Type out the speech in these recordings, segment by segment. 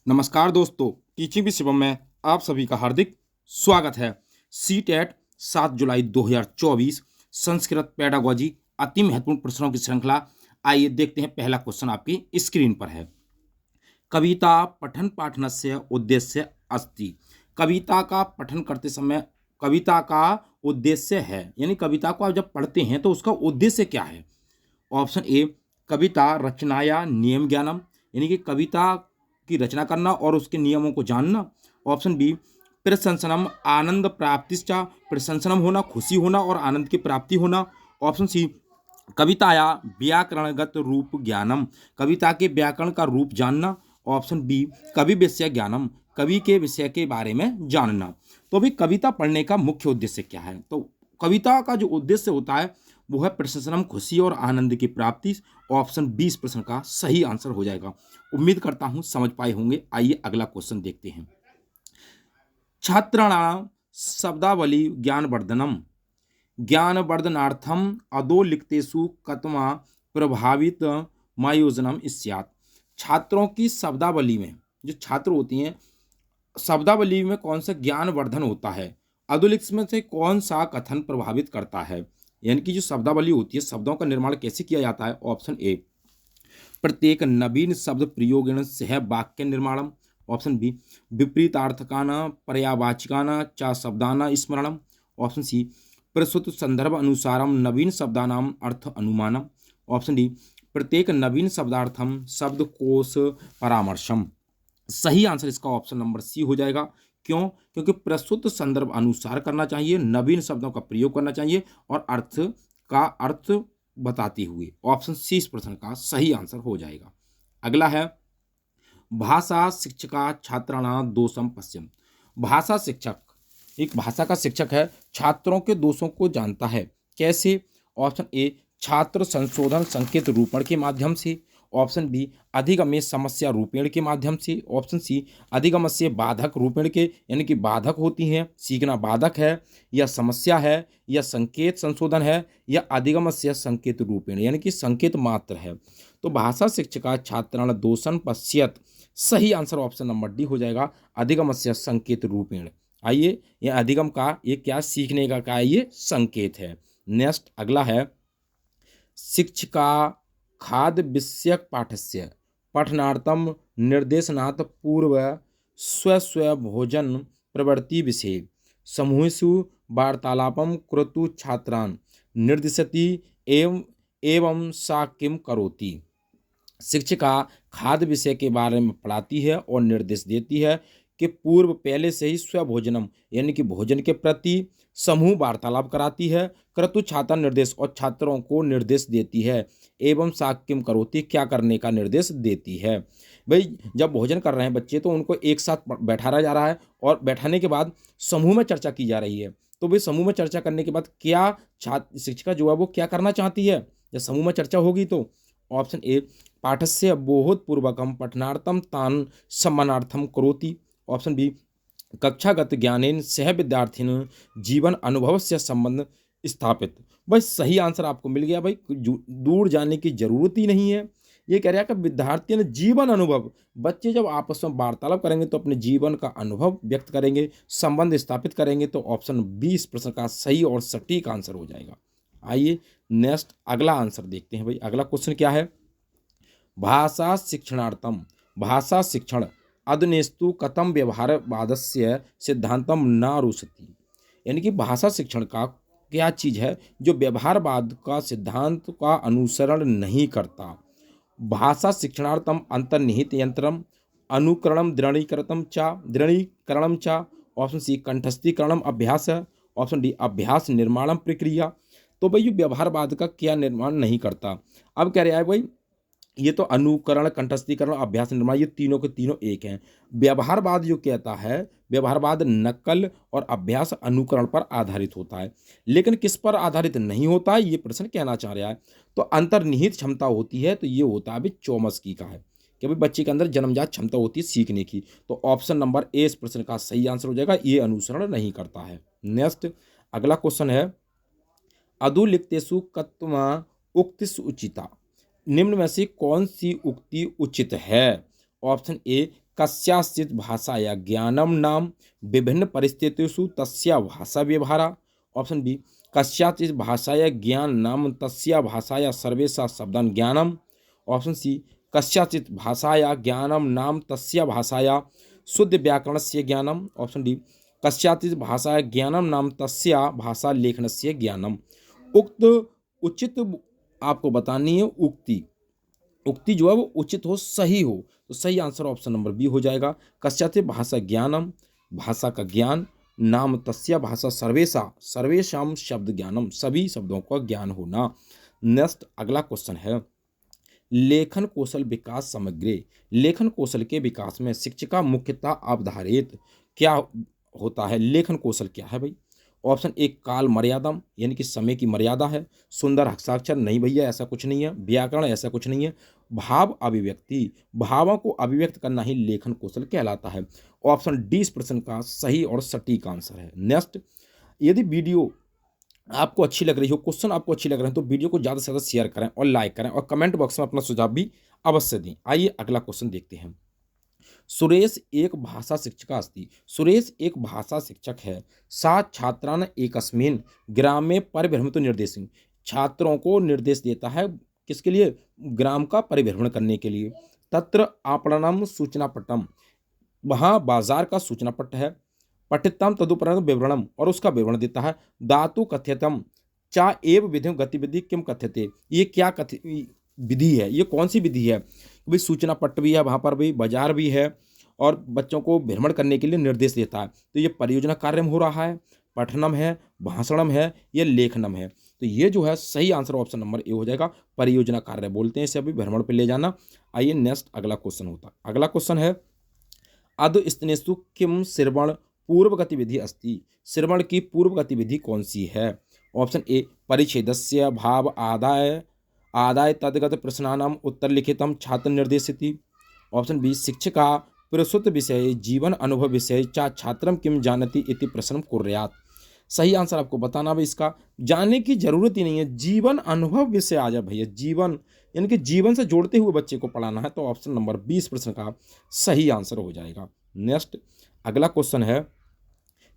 नमस्कार दोस्तों, teaching with Shivam में आप सभी का हार्दिक स्वागत है। सीटेट 7 जुलाई 2024 संस्कृत पेडागोजी अति महत्वपूर्ण प्रश्नों की श्रृंखला। आइए देखते हैं, पहला क्वेश्चन आपकी स्क्रीन पर है। कविता पठन पाठनस्य उद्देश्य अस्ति। कविता का पठन करते समय कविता का उद्देश्य है, यानी कविता को आप जब पढ़ते हैं तो उसका उद्देश्य क्या है। ऑप्शन ए, कविता रचनाया नियम ज्ञानम, यानी कि कविता की रचना करना और उसके नियमों को जानना। ऑप्शन बी, प्रशंसनम आनंद प्राप्तिश्चा, प्रशंसनम होना, खुशी होना और आनंद की प्राप्ति होना। ऑप्शन सी, कविताया व्याकरणगत रूप ज्ञानम, कविता के व्याकरण का रूप जानना। ऑप्शन बी, कवि विषय ज्ञानम, कवि के विषय के बारे में जानना। तो अभी कविता पढ़ने का मुख्य उद्देश्य क्या है, तो कविता का जो उद्देश्य होता है वो है प्रशंसनम, खुशी और आनंद की प्राप्ति। ऑप्शन 20 प्रश्न का सही आंसर हो जाएगा। उम्मीद करता हूं समझ पाए होंगे। आइए अगला क्वेश्चन देखते हैं। छात्राणाम शब्दावली ज्ञानवर्धनम, ज्ञानवर्धनार्थम अधोलिखितेषु कथमा प्रभावित मायोजनम स्यात्। छात्रों की शब्दावली में, जो छात्र होती हैं, शब्दावली में कौन सा ज्ञानवर्धन होता है, अधोलिखित में से कौन सा कथन प्रभावित करता है, यानी कि जो शब्दावली होती है, शब्दों का निर्माण कैसे किया जाता है। ऑप्शन ए, प्रत्येक नवीन शब्द प्रयोगेण सह वाक्य निर्माणम। ऑप्शन बी, विपरीतार्थकान पर्यावाचिकान च शब्दान स्मरणम। ऑप्शन सी, प्रस्तुत संदर्भ अनुसारम नवीन शब्दानाम अर्थ अनुमानम। ऑप्शन डी, प्रत्येक नवीन शब्दार्थम शब्दकोश परामर्शम। सही आंसर इसका ऑप्शन नंबर सी हो जाएगा। क्यों? क्योंकि प्रस्तुत संदर्भ अनुसार करना चाहिए, नवीन शब्दों का प्रयोग करना चाहिए और अर्थ बताते हुए। ऑप्शन सी इस प्रश्न का सही आंसर हो जाएगा। अगला है, भाषा शिक्षका छात्राणां दोषम पश्यम। भाषा शिक्षक एक भाषा का शिक्षक है, छात्रों के दोषों को जानता है। कैसे? ऑप्शन ए, छात्र संशोधन संकेत रूपण के माध्यम से। ऑप्शन बी, अधिगम्य समस्या रूपेण के माध्यम से। ऑप्शन सी, अधिगम्य बाधक रूपेण के, यानी कि बाधक होती हैं, सीखना बाधक है या समस्या है या संकेत संशोधन है या अधिगम्य संकेत रूपेण, यानी कि संकेत मात्र है। तो भाषा शिक्षका छात्राण दोषन पश्यत, सही आंसर ऑप्शन नंबर डी हो जाएगा, अधिगम्य संकेत रूपेण। आइए, यह अधिगम का ये क्या सीखने का है, ये संकेत है। नेक्स्ट अगला है, शिक्षिका खाद्य विषयक पाठस्य पठनार्थम निर्देशनात् पूर्व स्व भोजन प्रवृत्ति विषये समूहेषु वार्तालापं कुरतु छात्रान् निर्दिशति एवं सा किम करोति। शिक्षिका खाद्य विषय के बारे में पढ़ाती है और निर्देश देती है कि पूर्व पहले से ही स्वभोजनम, यानी कि भोजन के प्रति समूह वार्तालाप कराती है। क्रतु छात्र निर्देश, और छात्रों को निर्देश देती है। एवं साक्यम करोती, क्या करने का निर्देश देती है। भाई, जब भोजन कर रहे हैं बच्चे तो उनको एक साथ बैठाया जा रहा है और बैठाने के बाद समूह में चर्चा की जा रही है। तो भाई, समूह में चर्चा करने के बाद क्या छात्र शिक्षिका जो है वो क्या करना चाहती है जब समूह में चर्चा होगी। तो ऑप्शन ए, पाठस्य बोधपूर्वकम पठनार्थम तान सम्मानार्थम करोति। ऑप्शन बी, कक्षागत ज्ञानेन सह विद्यार्थिन जीवन अनुभव से संबंध स्थापित। बस सही आंसर आपको मिल गया। भाई, दूर जाने की जरूरत ही नहीं है। ये कह रहा है कि विद्यार्थी ने जीवन अनुभव, बच्चे जब आपस में वार्तालाप करेंगे तो अपने जीवन का अनुभव व्यक्त करेंगे, संबंध स्थापित करेंगे। तो ऑप्शन 20 प्रश्न का सही और सटीक आंसर हो जाएगा। आइए नेक्स्ट अगला आंसर देखते हैं। भाई, अगला क्वेश्चन क्या है, भाषा शिक्षणार्थम, भाषा शिक्षण अदनेस्तु कथम व्यवहारवादस्य सिद्धांतम न रुशति। यानी कि भाषा शिक्षण का क्या चीज है जो व्यवहारवाद का सिद्धांत का अनुसरण नहीं करता। भाषा शिक्षणार्थम अंतर्निहित यंत्रम अनुकरणम दृढ़ीकरणम चा। ऑप्शन सी, कंठस्थीकरणम अभ्यास है। ऑप्शन डी, अभ्यास निर्माणम प्रक्रिया। तो भाई, ये व्यवहारवाद का क्या निर्माण नहीं करता। अब कह रहा है भाई, ये तो अनुकरण, कंठस्थीकरण, अभ्यास, निर्माण, ये तीनों के तीनों एक हैं। व्यवहारवाद जो कहता है, व्यवहारवाद नकल और अभ्यास अनुकरण पर आधारित होता है, लेकिन किस पर आधारित नहीं होता है, ये प्रश्न कहना चाह रहा है। तो अंतर्निहित क्षमता होती है, तो ये होता है अभी चॉम्स्की का है कि भाई बच्चे के अंदर जन्मजात क्षमता होती है सीखने की। तो ऑप्शन नंबर ए इस प्रश्न का सही आंसर हो जाएगा, ये अनुसरण नहीं करता है। नेक्स्ट अगला क्वेश्चन है, अधोलिखितेषु कथमा उक्तिषु उचिता। निम्न में से कौन सी उक्ति उचित है। ऑप्शन ए, कस्याचित् भाषाया ज्ञानम नाम विभिन्न परिस्थितिषु तस्या भाषा व्यवहारा। ऑप्शन बी कस्याचित् भाषाया ज्ञान नाम तस्या भाषाया सर्वेषा शब्दान ज्ञानम। ऑप्शन सी कस्याचित् भाषाया ज्ञानम नाम तस्या भाषाया शुद्ध व्याकरणस्य ज्ञानम। ऑप्शन डी कस्याचित् भाषाया ज्ञानम नाम तस्या भाषा लेखनस्य ज्ञानम। उक्त उचित आपको बतानी है उक्ति, उक्ति जो है वो उचित हो, सही हो, तो सही आंसर ऑप्शन नंबर बी हो जाएगा। कस्याचित् भाषा ज्ञानम, भाषा का ज्ञान, नाम तस्या भाषा सर्वेशा, सर्वेशम शब्द ज्ञानम, सभी शब्दों का ज्ञान होना। नेक्स्ट अगला क्वेश्चन है लेखन कौशल विकास समग्र। लेखन कौशल के विकास में शिक्षिका मुख्यतः अवधारित क्या होता है? लेखन कौशल क्या है भाई? ऑप्शन ए काल मर्यादम, यानी कि समय की मर्यादा है। सुंदर हस्ताक्षर, नहीं भैया ऐसा कुछ नहीं है। व्याकरण, ऐसा कुछ नहीं है। भाव अभिव्यक्ति, भावों को अभिव्यक्त करना ही लेखन कौशल कहलाता है। ऑप्शन डी इस प्रश्न का सही और सटीक आंसर है। नेक्स्ट, यदि वीडियो आपको अच्छी लग रही हो, क्वेश्चन आपको अच्छी लग रहे हैं, तो वीडियो को ज़्यादा से ज़्यादा शेयर करें और लाइक करें और कमेंट बॉक्स में अपना सुझाव भी अवश्य दें। आइए अगला क्वेश्चन देखते हैं। सुरेश एक भाषा शिक्षक अस्ति। सुरेश एक भाषा शिक्षक है। सा छात्रान एकस्मिन् ग्रामे परिभ्रमितो निर्देशं। छात्रों को निर्देश देता है किसके लिए? ग्राम का परिभ्रमण करने के लिए। तत्र आपणम सूचना पट्टम, वहाँ बाजार का सूचना पट्ट है। पठितम तदुपरांत विवरणम, और उसका विवरण देता है। धातु कथ्यतम चा एव विधि गतिविधि किम कथ्यते। ये क्या विधि है? ये कौन सी विधि है? भाई सूचना पट्ट भी है, वहाँ पर भी बाजार भी है और बच्चों को भ्रमण करने के लिए निर्देश देता है। तो ये परियोजना कार्य में हो रहा है, पठनम है, भाषणम है, ये लेखनम है। तो ये जो है सही आंसर ऑप्शन नंबर ए हो जाएगा। परियोजना कार्य बोलते हैं इसे, अभी भ्रमण पर ले जाना। आइए नेक्स्ट अगला क्वेश्चन होता है। अगला क्वेश्चन है अधस्तनेषु किम श्रवण पूर्व गतिविधि अस्ति। श्रवण की पूर्व गतिविधि कौन सी है? ऑप्शन ए परिच्छेदस्य भाव आदाय आदाय तदगत प्रश्नानाम उत्तर लिखितम छात्र निर्देशिति। ऑप्शन बी शिक्षिका प्रस्तुत विषय जीवन अनुभव विषय चा छात्रम किम जानति इति प्रश्न कुर्यात्। सही आंसर आपको बताना भाई, इसका जानने की जरूरत ही नहीं है, जीवन अनुभव विषय आ जाए भैया। जीवन यानी कि जीवन से जोड़ते हुए बच्चे को पढ़ाना है, तो ऑप्शन नंबर 20 प्रश्न का सही आंसर हो जाएगा। नेक्स्ट अगला क्वेश्चन है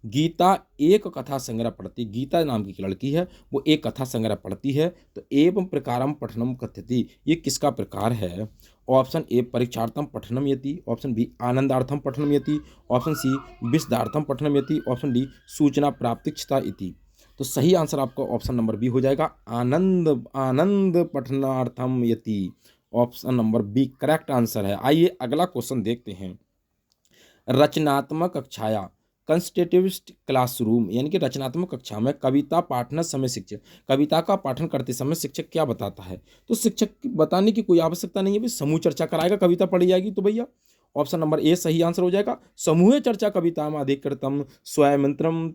गीता एक कथा संग्रह पढ़ती। गीता नाम की लड़की है, वो एक कथा संग्रह पढ़ती है। तो एवं प्रकारम पठनम कथ्यति, ये किसका प्रकार है? ऑप्शन ए परीक्षार्थम पठनम यति। ऑप्शन बी आनंदार्थम पठनम यति। ऑप्शन सी विशदार्थम पठनम यति। ऑप्शन डी सूचना प्राप्तिक्षता इति। तो सही आंसर आपका ऑप्शन नंबर बी हो जाएगा, आनंद पठनार्थम यति। Option number B correct answer है। आइए अगला क्वेश्चन देखते हैं। रचनात्मक कक्षाया कंस्टिट्यूटिव क्लासरूम, यानी कि रचनात्मक कक्षा में कविता पाठन समय शिक्षक, कविता का पाठन करते समय शिक्षक क्या बताता है? तो शिक्षक बताने की कोई आवश्यकता नहीं है, भाई समूह चर्चा कराएगा, कविता पढ़ी जाएगी। तो भैया ऑप्शन नंबर ए सही आंसर हो जाएगा। समूह चर्चा कविता में अधिकृतम स्वयंत्रम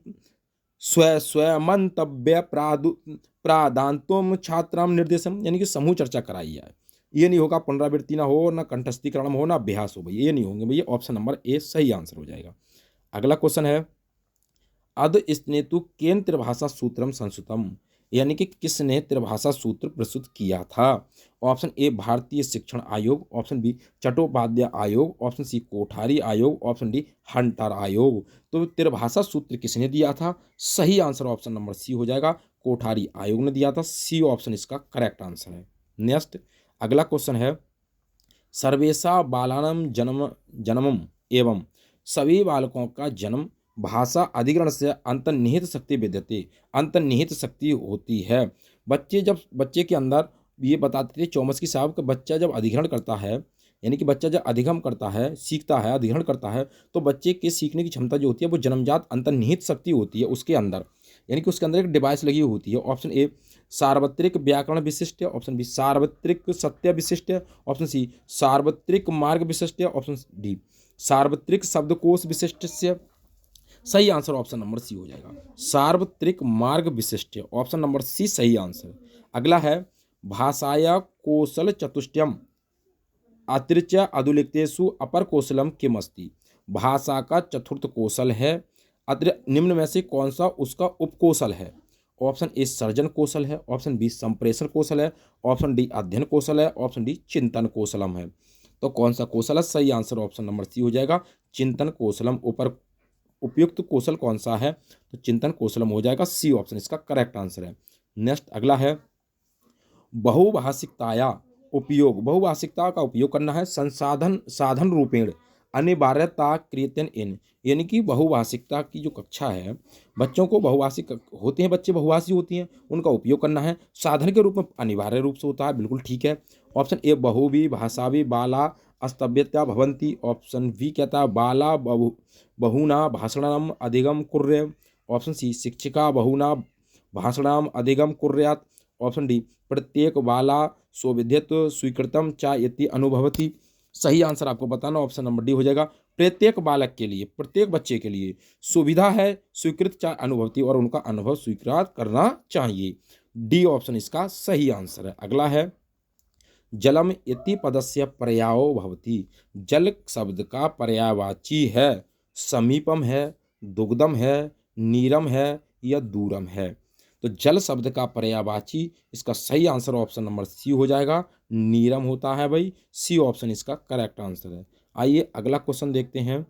स्वयंतव्य प्रादांतोम छात्राम निर्देशम, यानी कि समूह चर्चा कराई जाए। ये नहीं होगा पुनरावृत्ति ना हो, ना कंठस्थीकरण हो, ना अभ्यास हो, भैया ये नहीं होंगे भैया। ऑप्शन नंबर ए सही आंसर हो जाएगा। अगला क्वेश्चन है अद स्नेतु केन त्रिभाषा सूत्रम संस्कृतम, यानी कि किसने त्रिभाषा सूत्र प्रस्तुत किया था? ऑप्शन ए भारतीय शिक्षण आयोग। ऑप्शन बी चट्टोपाध्याय आयोग। ऑप्शन सी कोठारी आयोग। ऑप्शन डी हंटर आयोग। तो त्रिभाषा सूत्र किसने दिया था? सही आंसर ऑप्शन नंबर सी हो जाएगा, कोठारी आयोग ने दिया था। सी ऑप्शन इसका करेक्ट आंसर है। नेक्स्ट अगला क्वेश्चन है सर्वेशा बालानां जन्मम एवं, सभी बालकों का जन्म भाषा अधिग्रहण से अंतर्निहित शक्ति विद्यते, अंतर्निहित शक्ति होती है। बच्चे के अंदर ये बताते थे चौमस्की साहब कि बच्चा जब अधिग्रहण करता है, यानी कि बच्चा जब अधिगम करता है, सीखता है, अधिग्रहण करता है, तो बच्चे के सीखने की क्षमता जो होती है वो जन्मजात अंतर्निहित शक्ति होती है उसके अंदर, यानी कि उसके अंदर एक डिवाइस लगी होती है। ऑप्शन ए सार्वत्रिक व्याकरण विशिष्ट है। ऑप्शन बी सार्वत्रिक सत्य विशिष्ट है। ऑप्शन सी सार्वत्रिक मार्ग विशिष्ट है। ऑप्शन डी सार्वत्रिक शब्दकोश विशिष्ट से। सही आंसर ऑप्शन नंबर सी हो जाएगा, सार्वत्रिक मार्ग विशिष्ट। ऑप्शन नंबर सी सही आंसर। अगला है भाषाया कौशल चतुष्टयम अतिरिच्य अधुलिखितेषु अपर कौशलम किम अस्ति। भाषा का चतुर्थ कौशल है, अतिरिक्त निम्न में से कौन सा उसका उपकौशल है? ऑप्शन ए सर्जन कौशल है। ऑप्शन बी संप्रेषण कौशल है। ऑप्शन डी अध्ययन कौशल है। ऑप्शन डी चिंतन कौशलम है। तो कौन सा कौशल है? सही आंसर ऑप्शन नंबर सी हो जाएगा, चिंतन कौशलम। ऊपर उपयुक्त कौशल कौन सा है? तो चिंतन कौशलम हो जाएगा, सी ऑप्शन इसका करेक्ट आंसर है। नेक्स्ट अगला है बहुभाषिकताया उपयोग। बहुभाषिकता का उपयोग करना है संसाधन साधन रूपेण अनिवार्यता क्रियतन इन, यानी कि बहुभाषिकता की जो कक्षा है, बच्चों को बहुभाषिक होते हैं, बच्चे बहुभाषी होती हैं, उनका उपयोग करना है साधन के रूप में, अनिवार्य रूप से होता है, बिल्कुल ठीक है। ऑप्शन ए बहुवी भाषावी बाला अस्तव्यता भवंती। ऑप्शन बी कहता है बाला बहुना भाषणम अधिगम कुर्य। ऑप्शन सी शिक्षिका बहुना भाषणम अधिगम कुर्यात। ऑप्शन डी प्रत्येक बाला स्वविध्यत स्वीकृतम चा यति अनुभवती। सही आंसर आपको बताना ऑप्शन नंबर डी हो जाएगा, प्रत्येक बालक के लिए, प्रत्येक बच्चे के लिए सुविधा है स्वीकृत चा अनुभवती, और उनका अनुभव स्वीकार करना चाहिए। डी ऑप्शन इसका सही आंसर है। अगला है जलम इति पदस्य पर्यायो भवति। जल शब्द का पर्यायवाची है समीपम है, दुग्धम है, नीरम है या दूरम है। तो जल शब्द का पर्यायवाची, इसका सही आंसर ऑप्शन नंबर सी हो जाएगा, नीरम होता है भाई, सी ऑप्शन इसका करेक्ट आंसर है। आइए अगला क्वेश्चन देखते हैं।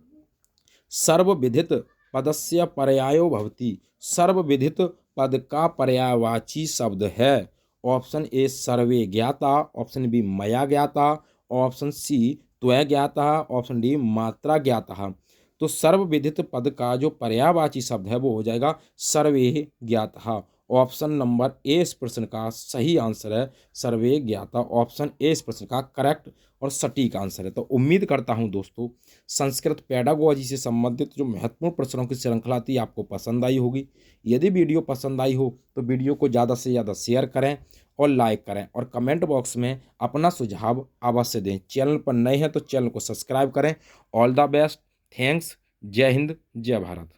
सर्वविदित पदस्य पर्यायो भवति। सर्वविदित पद का पर्यायवाची शब्द है। ऑप्शन ए सर्वे ज्ञाता, ऑप्शन बी मया ज्ञाता, ऑप्शन सी त्वया ज्ञाता, ऑप्शन डी मात्रा ज्ञाता। तो सर्वविदित पद का जो पर्यायवाची शब्द है वो हो जाएगा सर्वे ज्ञाता। ऑप्शन नंबर ए इस प्रश्न का सही आंसर है, सर्वे ज्ञाता। ऑप्शन ए इस प्रश्न का करेक्ट और सटीक आंसर है। तो उम्मीद करता हूं दोस्तों संस्कृत पेडागोजी से संबंधित जो महत्वपूर्ण प्रश्नों की श्रृंखला थी आपको पसंद आई होगी। यदि वीडियो पसंद आई हो तो वीडियो को ज़्यादा से ज़्यादा शेयर करें और लाइक करें, और कमेंट बॉक्स में अपना सुझाव अवश्य दें। चैनल पर नए हैं तो चैनल को सब्सक्राइब करें। ऑल द बेस्ट, थैंक्स, जय हिंद, जय भारत।